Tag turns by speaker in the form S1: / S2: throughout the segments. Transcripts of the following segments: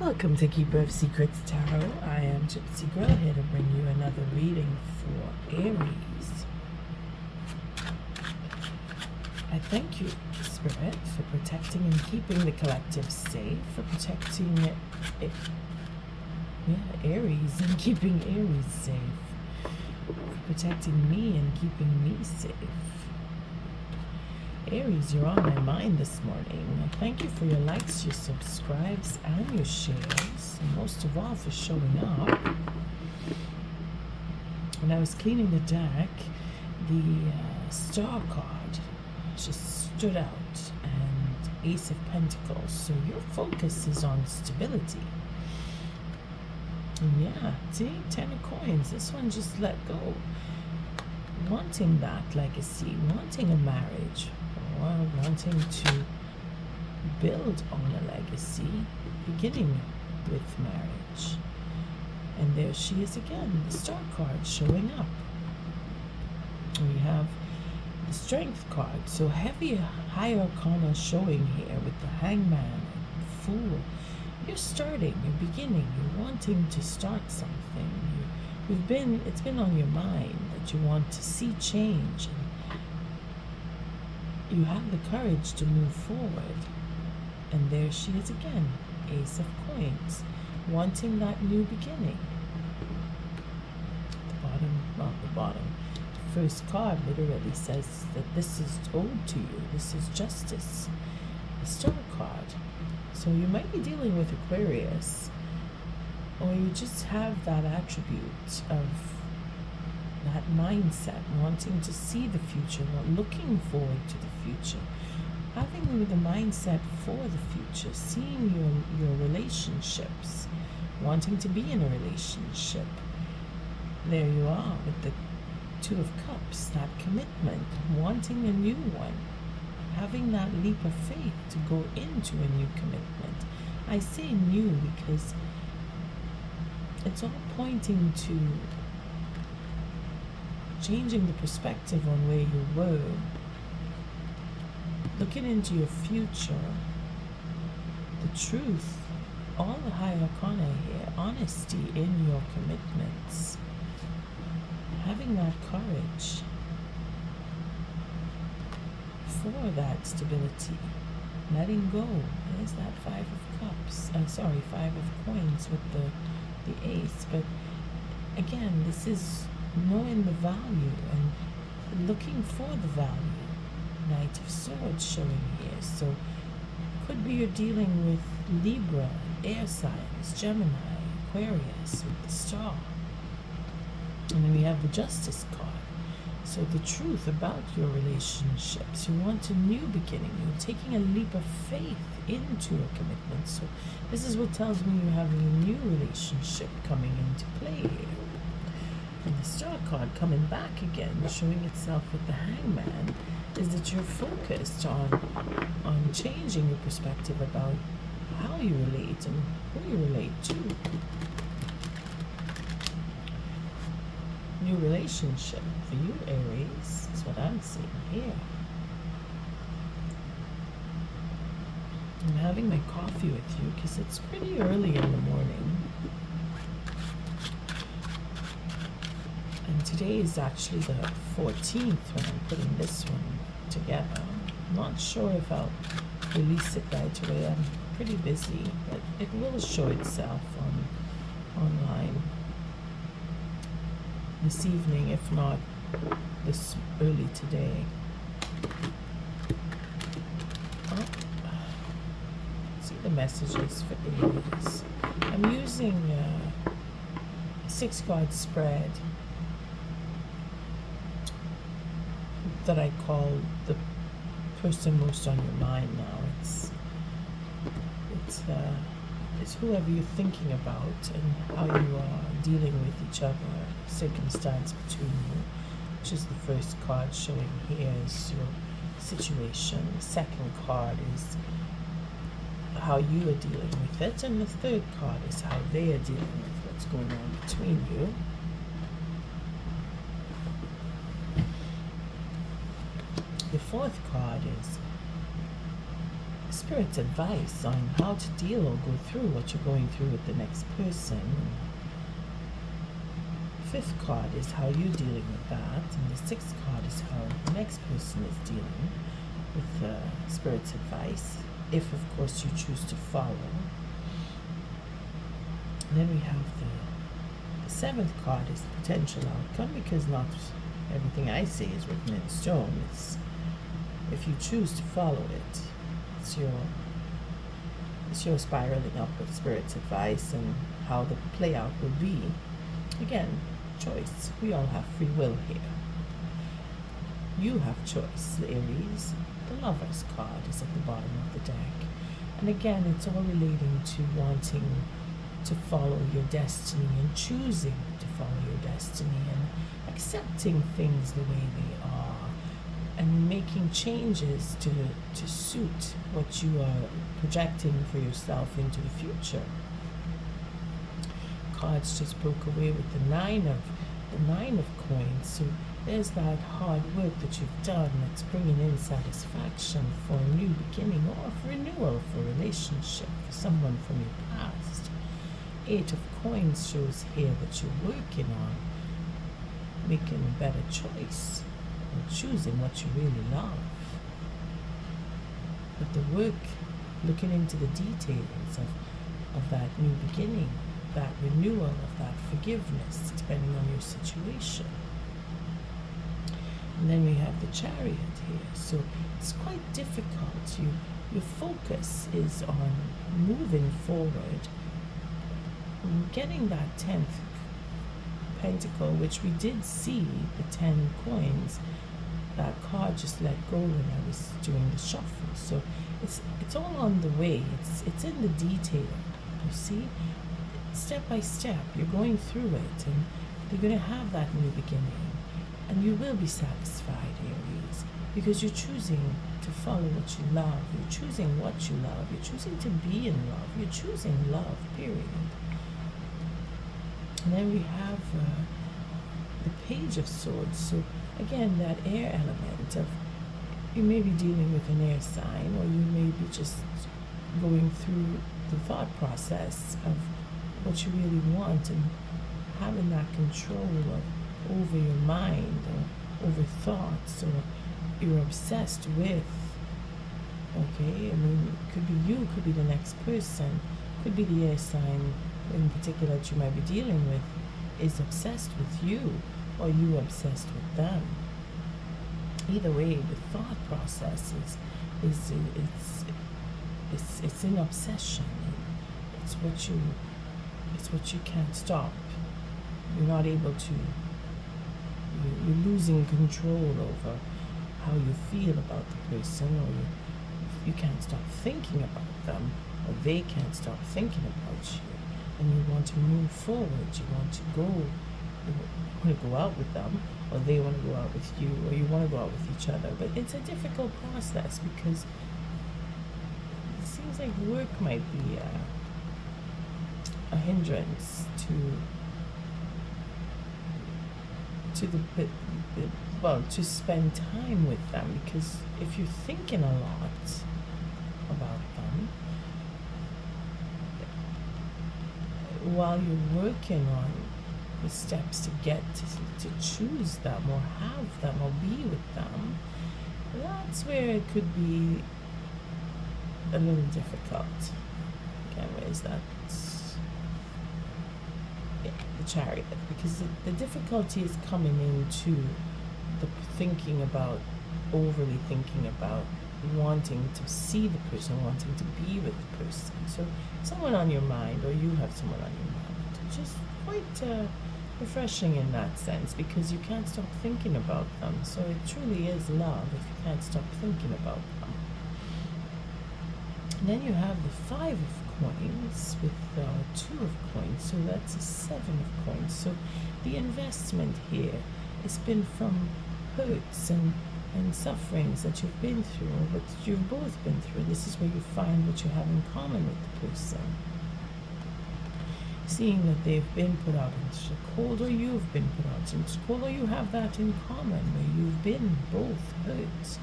S1: Welcome to Keeper of Secrets Tarot. I am Gypsy Girl here to bring you another reading for Aries. I thank you, Spirit, for protecting and keeping the collective safe, for protecting Aries and keeping Aries safe, for protecting me and keeping me safe. Aries, you're on my mind this morning. I thank you for your likes, your subscribes, and your shares, and most of all for showing up. When I was cleaning the deck, the Star card just stood out, and Ace of Pentacles. So your focus is on stability. And yeah, see, 10 of coins. This one just let go. Wanting that legacy, wanting a marriage, or wanting to build on a legacy, beginning with marriage. And there she is again, the Star card showing up. We have the Strength card, so heavy high arcana showing here with the Hangman and Fool. You're starting, you're beginning, you're wanting to start something. It's been on your mind that you want to see change, and you have the courage to move forward. And there she is again, Ace of Coins, wanting that new beginning. The bottom. The first card literally says that this is owed to you. This is justice. The Star card. So you might be dealing with Aquarius, or you just have that attribute of that mindset, wanting to see the future, or looking forward to the future, having the mindset for the future, seeing your relationships, wanting to be in a relationship. There you are with the Two of Cups, that commitment, wanting a new one, having that leap of faith to go into a new commitment. I say new because it's all pointing to changing the perspective on where you were, looking into your future, the truth, all the high arcana here, honesty in your commitments, having that courage for that stability, letting go. There's that Five of Cups, Five of Coins with the Ace. But again, this is knowing the value and looking for the value. Knight of Swords showing here. So could be you're dealing with Libra, air signs, Gemini, Aquarius with the Star. And then we have the Justice card. So the truth about your relationships. You want a new beginning. You're taking a leap of faith into a commitment. So this is what tells me you're having a new relationship coming into play here. And the Star card coming back again, showing itself with the Hangman, is that you're focused on changing your perspective about how you relate and who you relate to. New relationship for you, Aries, is what I'm seeing here. I'm having my coffee with you because it's pretty early in the morning. And today is actually the 14th when I'm putting this one together. I'm not sure if I'll release it right away. I'm pretty busy, but it will show itself online this evening, if not this early today. Oh, see the messages for Aries. I'm using a 6-card spread that I call the person most on your mind now. It's whoever you're thinking about and how you are dealing with each other, circumstance between you, which is the first card showing here is your situation. The second card is how you are dealing with it, and the third card is how they are dealing with what's going on between you. The fourth card is Spirit's advice on how to deal or go through what you're going through with the next person. Fifth card is how you're dealing with that, and the sixth card is how the next person is dealing with Spirit's advice, if of course you choose to follow. And then we have the seventh card is potential outcome, because not everything I say is written in stone. It's if you choose to follow it, it's your spiraling up with Spirit's advice and how the play out will be. Again, choice. We all have free will here. You have choice, Aries. The Lover's card is at the bottom of the deck. And again, it's all relating to wanting to follow your destiny and choosing to follow your destiny and accepting things the way they are and making changes to suit what you are projecting for yourself into the future. Cards just broke away with the nine of coins. So there's that hard work that you've done that's bringing in satisfaction for a new beginning or for renewal for a relationship for someone from your past. Eight of coins shows here that you're working on making a better choice and choosing what you really love. But the work, looking into the details of that new beginning, that renewal, of that forgiveness, depending on your situation. And then we have the Chariot here. So it's quite difficult. Your focus is on moving forward, getting that 10th pentacle, which we did see, the 10 coins. That card just let go when I was doing the shuffle. So it's all on the way. It's in the detail. You see? Step by step, you're going through it, and you're going to have that new beginning, and you will be satisfied, Aries, because you're choosing to follow what you love. You're choosing what you love. You're choosing to be in love. You're choosing love, period. And then we have the Page of Swords. So again, that air element of you may be dealing with an air sign, or you may be just going through the thought process of what you really want and having that control over your mind or over thoughts, or you're obsessed with. Okay, I mean, it could be you, could be the next person, could be the air sign in particular that you might be dealing with is obsessed with you, or you obsessed with them. Either way, the thought process is it's an obsession. It's what you can't stop. You're not able to. You're losing control over how you feel about the person, or you can't stop thinking about them, or they can't stop thinking about you. And you want to move forward. You want to go out with them, or they want to go out with you, or you want to go out with each other. But it's a difficult process because it seems like work might be a hindrance to spend time with them, because if you're thinking a lot about them while you're working on the steps to get to choose them or have them or be with them, that's where it could be a little difficult. Again, where's that? Yeah, the Chariot, because the difficulty is coming into the thinking about, overly thinking about, wanting to see the person, wanting to be with the person. So someone on your mind, or you have someone on your mind, which is quite refreshing in that sense, because you can't stop thinking about them. So it truly is love if you can't stop thinking about them. And then you have the 5 of coins with 2 of coins, so that's a 7 of coins. So the investment here has been from hurts and sufferings that you've been through, or what you've both been through. This is where you find what you have in common with the person. Seeing that they've been put out into the cold, or you've been put out into the cold, or you have that in common, where you've been both hurt.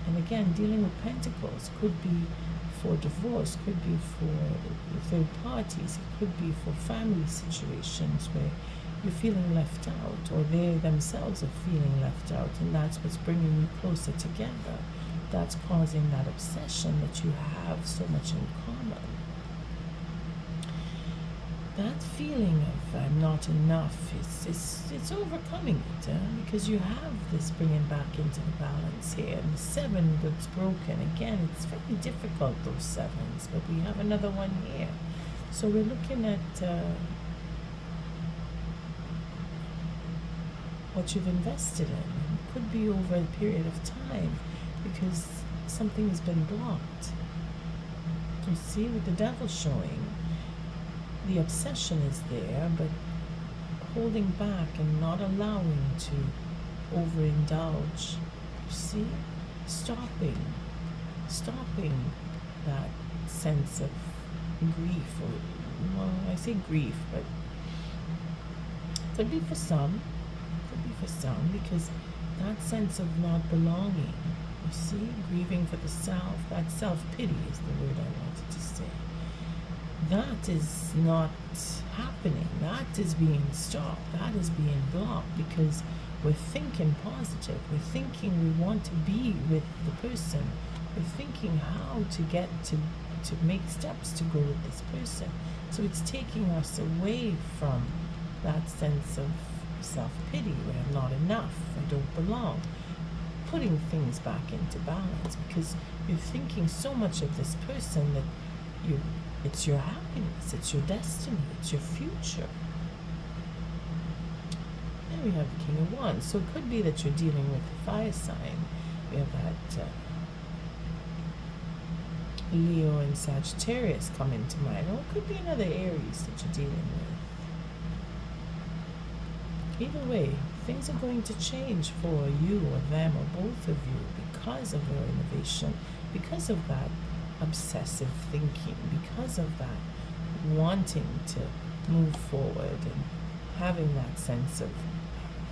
S1: And again, dealing with pentacles could be for divorce, could be for third parties, it could be for family situations where you're feeling left out, or they themselves are feeling left out, and that's what's bringing you closer together. That's causing that obsession that you have so much in common. That feeling of I'm not enough, it's overcoming it, because you have this bringing back into the balance here. And the 7 that's broken, again, it's very difficult, those 7s, but we have another one here. So we're looking at what you've invested in. It could be over a period of time because something has been blocked. You see, with the devil showing, the obsession is there, but holding back and not allowing to overindulge. You see? Stopping that sense of grief, or, well, I say grief, but could be for some, because that sense of not belonging, you see, grieving for the self, that self-pity is the word I wanted to say. That is not happening. That is being stopped. That is being blocked because we're thinking positive. We're thinking we want to be with the person. We're thinking how to get to make steps to go with this person. So it's taking us away from that sense of self-pity where I'm not enough, I don't belong. Putting things back into balance because you're thinking so much of this person that it's your happiness, it's your destiny, it's your future. And we have the King of Wands. So it could be that you're dealing with the fire sign. We have that Leo and Sagittarius come into mind. Or it could be another Aries that you're dealing with. Either way, things are going to change for you or them or both of you because of your innovation, because of that obsessive thinking, because of that wanting to move forward and having that sense of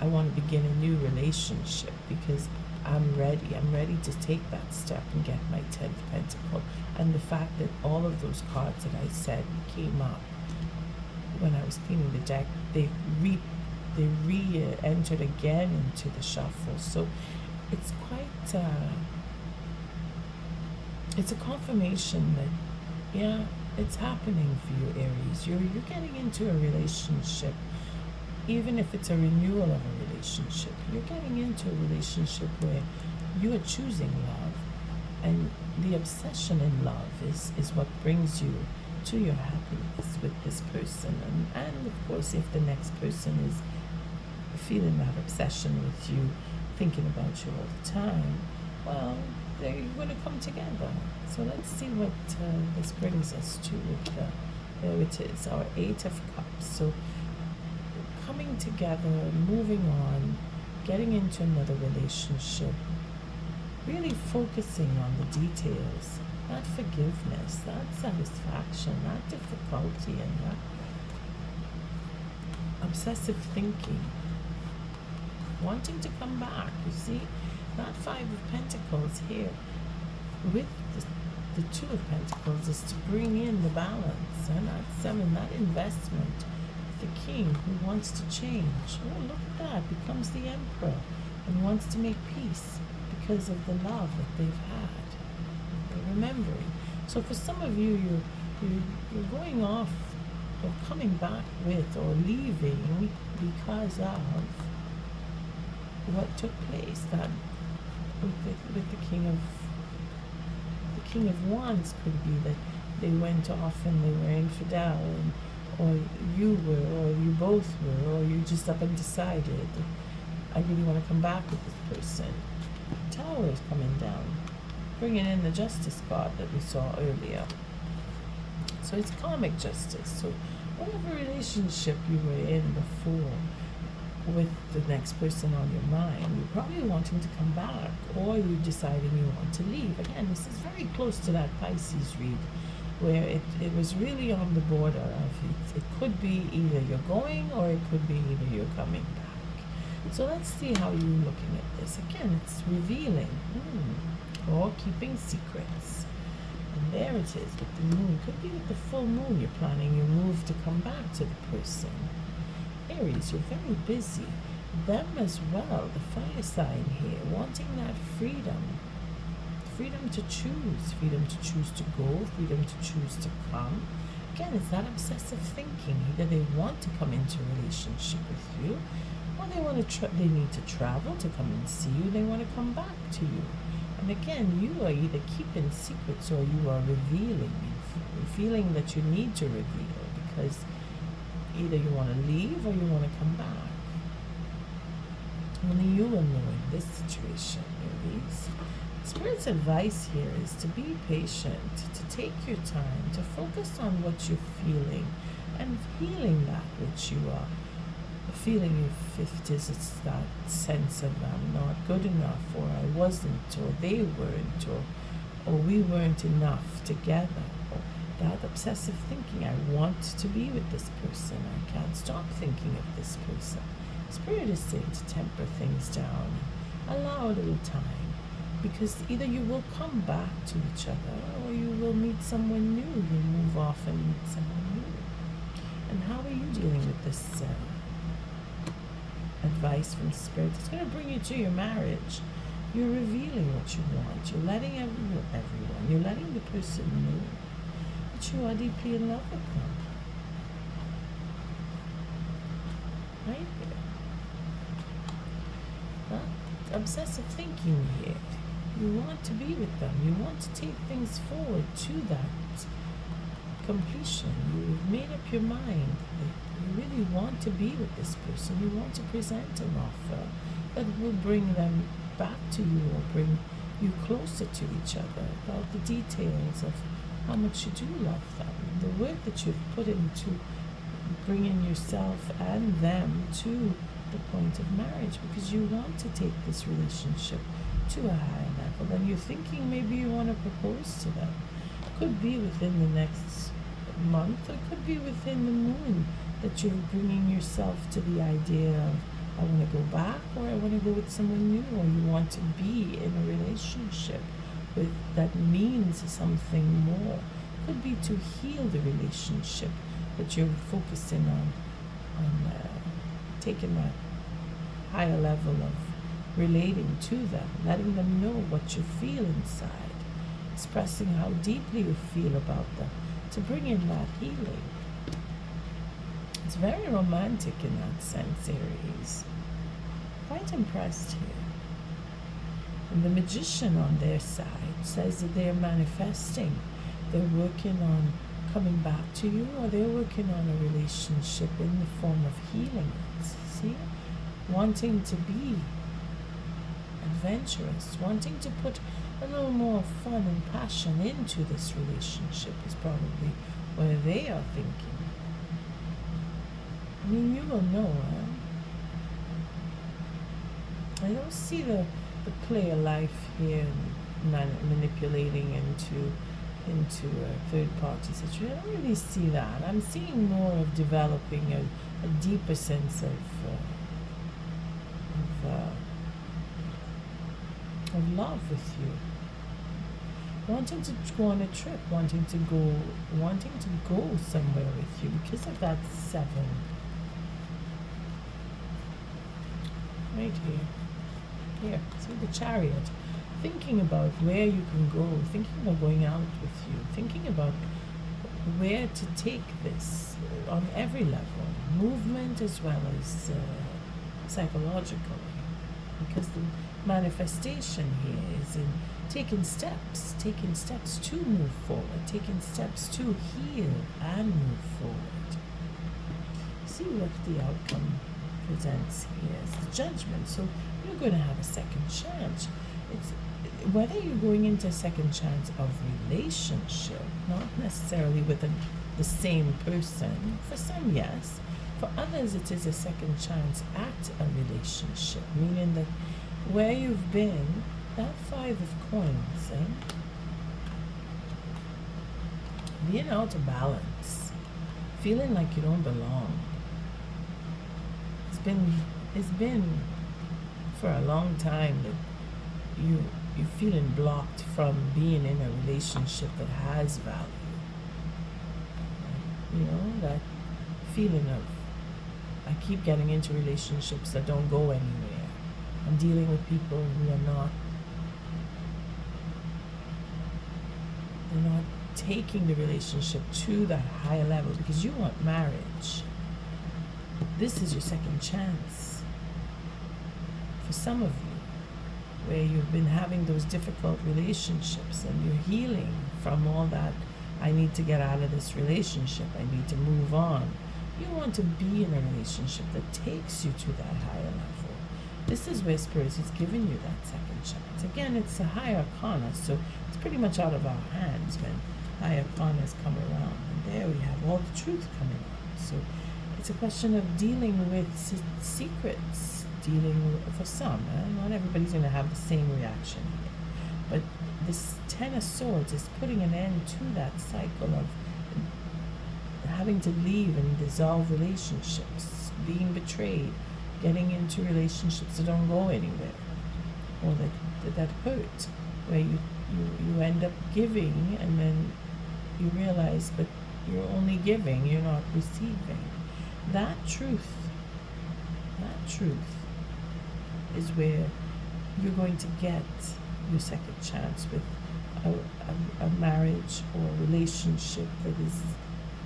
S1: I want to begin a new relationship because I'm ready to take that step and get my 10th pentacle. And the fact that all of those cards that I said came up when I was cleaning the deck, they re-entered again into the shuffle. So it's quite it's a confirmation that, yeah, it's happening for you, Aries. You're getting into a relationship, even if it's a renewal of a relationship. You're getting into a relationship where you are choosing love, and the obsession in love is what brings you to your happiness with this person. And of course, if the next person is feeling that obsession with you, thinking about you all the time, well, they're going to come together. So let's see what this brings us to with there it is, our 8 of Cups. So coming together, moving on, getting into another relationship, really focusing on the details, that forgiveness, that satisfaction, that difficulty, and that obsessive thinking, wanting to come back. You see, that 5 of Pentacles here with the 2 of Pentacles is to bring in the balance, and that 7, that investment, the King who wants to change. Oh, look at that, becomes the Emperor and wants to make peace because of the love that they've had. They're remembering. So for some of you, you're going off or coming back with or leaving because of what took place. That with the King of Wands could be that they went off and they were infidel, or you were, or you both were, or you just up and decided, I really want to come back with this person. Tower is coming down, bringing in the Justice card that we saw earlier. So it's karmic justice. So whatever relationship you were in before with the next person on your mind, you're probably wanting to come back, or you're deciding you want to leave. Again, this is very close to that Pisces read, where it was really on the border of it could be either you're going or it could be either you're coming back. So let's see how you're looking at this. Again, it's revealing or keeping secrets. And There it is with the moon. Could be with the full moon. You're planning your move to come back to the person. Aries, you're very busy. Them as well, the fire sign here, wanting that freedom. Freedom to choose to go, freedom to choose to come. Again, it's that obsessive thinking. Either they want to come into a relationship with you, or they need to travel to come and see you. They want to come back to you. And again, you are either keeping secrets or you are revealing, feeling that you need to reveal, because either you want to leave or you want to come back. Only you will know in this situation, Aries. Spirit's advice here is to be patient, to take your time, to focus on what you're feeling and healing that which you are feeling. If it is, it's that sense of I'm not good enough, or I wasn't, or they weren't, or we weren't enough together, or that obsessive thinking. I want to be with this person. I can't stop thinking of this person. Spirit is saying to temper things down, allow a little time, because either you will come back to each other or you will meet someone new. You move off and meet someone new. And how are you dealing with this advice from Spirit? It's going to bring you to your marriage. You're revealing what you want. You're letting everyone, you're letting the person know that you are deeply in love with them. Right here. That obsessive thinking here. You want to be with them. You want to take things forward to that completion. You've made up your mind that you really want to be with this person. You want to present an offer that will bring them back to you or bring you closer to each other, about the details of how much you do love them, the work that you've put into bringing yourself and them to the point of marriage, because you want to take this relationship to a higher level, and you're thinking maybe you want to propose to them. Could be within the next month, or it could be within the moon, that you're bringing yourself to the idea of I want to go back, or I want to go with someone new, or you want to be in a relationship with that means something more. Could be to heal the relationship that you're focusing on taking that higher level of relating to them, letting them know what you feel inside, expressing how deeply you feel about them, to bring in that healing. It's very romantic in that sense, Aries. Quite impressed here. And the Magician on their side says that they're manifesting. They're working on coming back to you, or they're working on a relationship in the form of healing it. See? Wanting to be adventurous, wanting to put a little more fun and passion into this relationship is probably where they are thinking. I mean, you will know, huh? I don't see the play of life here, manipulating into a third-party situation. I don't really see that. I'm seeing more of developing a deeper sense of love with you. Wanting to go on a trip, wanting to go somewhere with you because of that 7. Right here. Here, see the Chariot. Thinking about where you can go, thinking about going out with you, thinking about where to take this on every level, movement as well as psychological, because the manifestation here is in taking steps to move forward, taking steps to heal and move forward. See what the outcome presents here is the Judgment. So you're going to have a second chance. It's whether you're going into a second chance of relationship, not necessarily with the same person. For some, yes. For others, it is a second chance at a relationship, meaning that where you've been, that 5 of coins, being out of balance, feeling like you don't belong. It's been for a long time that you're feeling blocked from being in a relationship that has value. You know, that feeling of, I keep getting into relationships that don't go anywhere. I'm dealing with people who are not, they're not taking the relationship to that higher level, because you want marriage. This is your second chance. For some of you, where you've been having those difficult relationships and you're healing from all that, I need to get out of this relationship, I need to move on. You want to be in a relationship that takes you to that higher level. This is where Spirit is giving you that second chance. Again, it's a high arcana, so it's pretty much out of our hands when high arcanas come around. And there we have all the truth coming out. So it's a question of dealing with secrets, for some. Not everybody's going to have the same reaction here. But this Ten of Swords is putting an end to that cycle of having to leave and dissolve relationships, being betrayed, getting into relationships that don't go anywhere, or that hurt, where you end up giving and then you realize, but you're only giving, you're not receiving. That truth is where you're going to get your second chance with a marriage or a relationship that is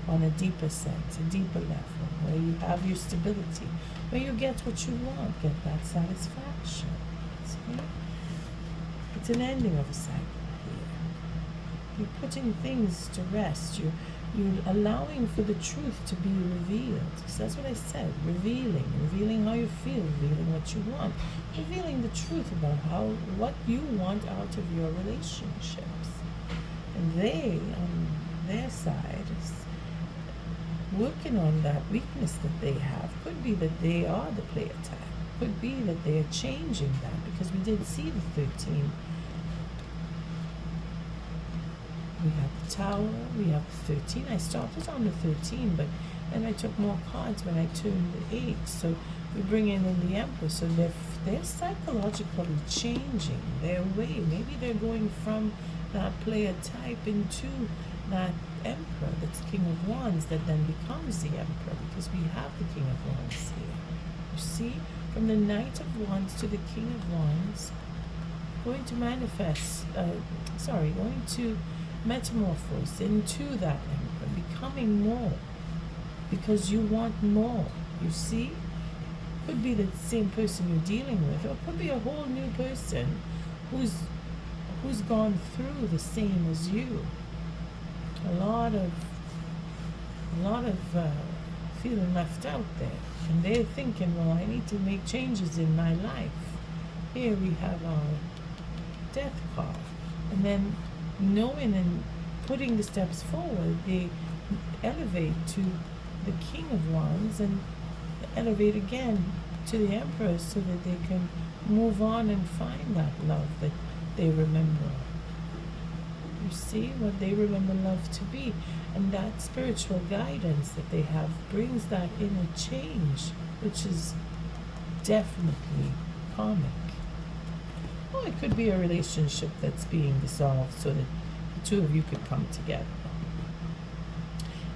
S1: on a deeper sense, a deeper level, where you have your stability, where you get what you want, get that satisfaction. See? It's an ending of a cycle here. You're putting things to rest. You're allowing for the truth to be revealed. So that's what I said, revealing how you feel, revealing what you want, revealing the truth about what you want out of your relationships. And they, on their side, is working on that weakness that they have. Could be that they are the player type. Could be that they are changing that, because we did see the 13. We have the Tower, we have the 13. I started on the 13, but then I took more cards when I turned the 8. So we bring in the Emperor. So they're psychologically changing their way. Maybe they're going from that player type into that Emperor, that's King of Wands, that then becomes the Emperor, because we have the King of Wands here. You see, from the Knight of Wands to the King of Wands, going to going to metamorphose into that Emperor, becoming more, because you want more. You see, could be the same person you're dealing with, or it could be a whole new person who's gone through the same as you. A lot of feeling left out there, and they're thinking, well, I need to make changes in my life. Here we have our Death card, and then knowing and putting the steps forward, they elevate to the King of Wands and elevate again to the Emperor, so that they can move on and find that love that they remember. You see, what they remember love to be. And that spiritual guidance that they have brings that inner change, which is definitely karmic. Or it could be a relationship that's being dissolved so that the two of you could come together.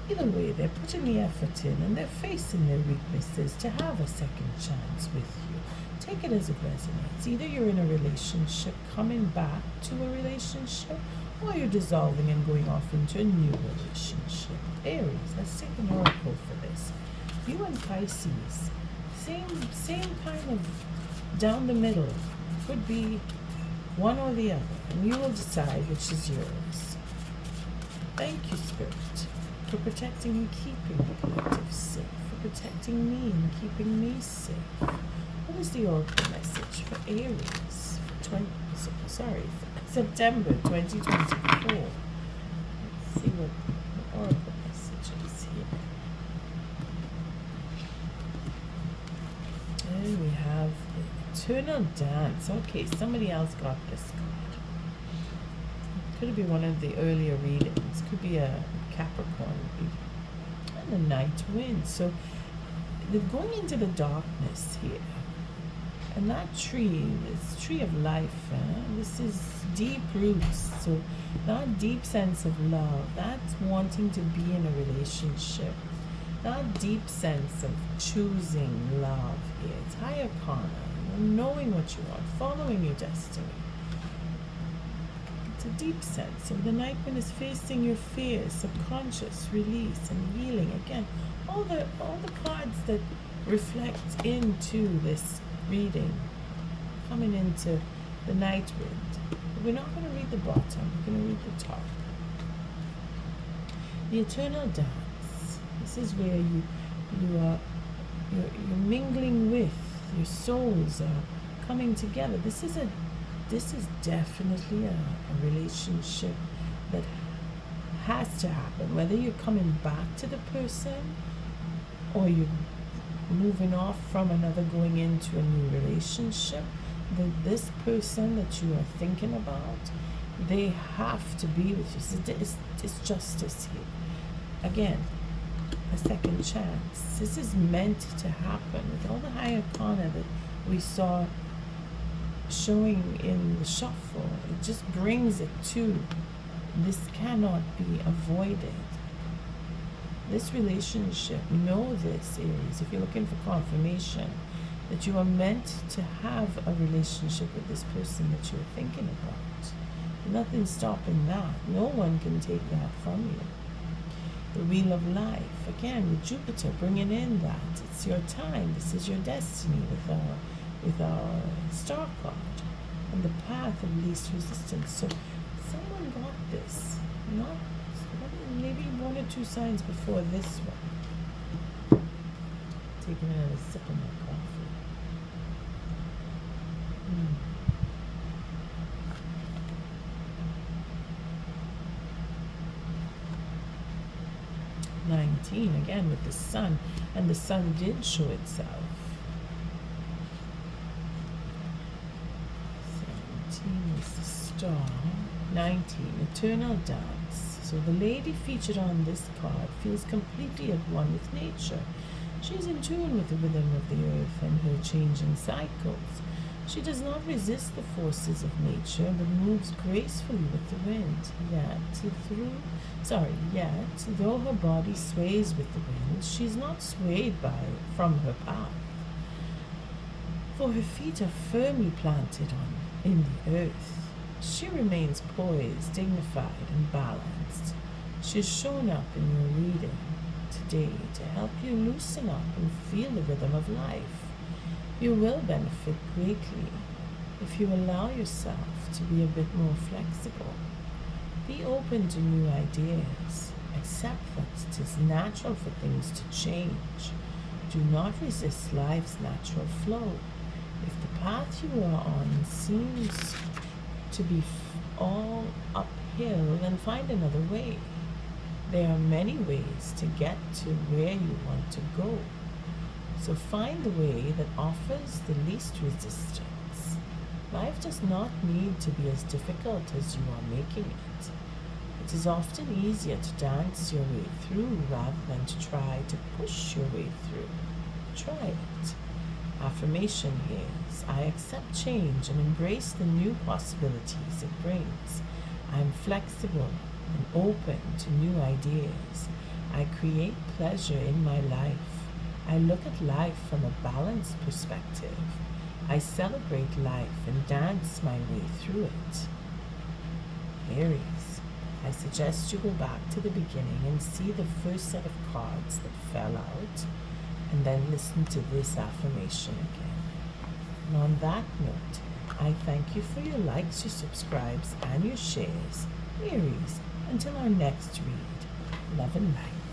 S1: Either way, they're putting the effort in, and they're facing their weaknesses to have a second chance with you. Take it as it resonates. Either you're in a relationship, coming back to a relationship, or you're dissolving and going off into a new relationship. Aries, let's take an oracle for this. You and Pisces, same kind of down the middle. Could be one or the other, and you will decide which is yours. Thank you, Spirit, for protecting and keeping the collective safe, for protecting me and keeping me safe. What is the oracle message for Aries for September 2024? Let's see what the oracle message is here. And we have the Eternal Dance. Okay, somebody else got this card. Could be one of the earlier readings. Could be a Capricorn reading. And the Night Wind. So they're going into the darkness here. And that tree, this tree of life, this is deep roots. So that deep sense of love, that's wanting to be in a relationship. That deep sense of choosing love here. It's higher karma, knowing what you want, following your destiny. It's a deep sense. So the Night Wind is facing your fears, subconscious, release, and healing. Again, all the cards that reflect into this reading, coming into the Night Wind. We're not going to read the bottom, we're going to read the top. The Eternal Dance. This is where you're mingling with, your souls are coming together. This is definitely a relationship that has to happen, whether you're coming back to the person or you're moving off from another, going into a new relationship. This person that you are thinking about, they have to be with you. It's justice here. Again, a second chance. This is meant to happen with all the higher karma that we saw showing in the shuffle. It just brings it to, this cannot be avoided. This relationship, know this, Aries, if you're looking for confirmation, that you are meant to have a relationship with this person that you're thinking about. Nothing's stopping that. No one can take that from you. The Wheel of Life, again, with Jupiter bringing in that. It's your time. This is your destiny with our star card. And the path of least resistance. So someone got this. Not maybe one or two signs before this one. Taking another sip of my coffee. 19 again with the sun, and the sun did show itself. 17 is the star. 19, Eternal Dance. So the lady featured on this card feels completely at one with nature. She's in tune with the rhythm of the earth and her changing cycles. She does not resist the forces of nature, but moves gracefully with the wind. Yet, though her body sways with the wind, she is not swayed from her path. For her feet are firmly planted in the earth. She remains poised, dignified, and balanced. She's shown up in your reading today to help you loosen up and feel the rhythm of life. You will benefit greatly if you allow yourself to be a bit more flexible. Be open to new ideas. Accept that it is natural for things to change. Do not resist life's natural flow. If the path you are on seems to be all uphill, then find another way. There are many ways to get to where you want to go. So find the way that offers the least resistance. Life does not need to be as difficult as you are making it. It is often easier to dance your way through rather than to try to push your way through. Try it. Affirmation here is, I accept change and embrace the new possibilities it brings. I am flexible and open to new ideas. I create pleasure in my life. I look at life from a balanced perspective. I celebrate life and dance my way through it. Aries, I suggest you go back to the beginning and see the first set of cards that fell out, and then listen to this affirmation again. And on that note, I thank you for your likes, your subscribes, and your shares. Aries, until our next read, love and light.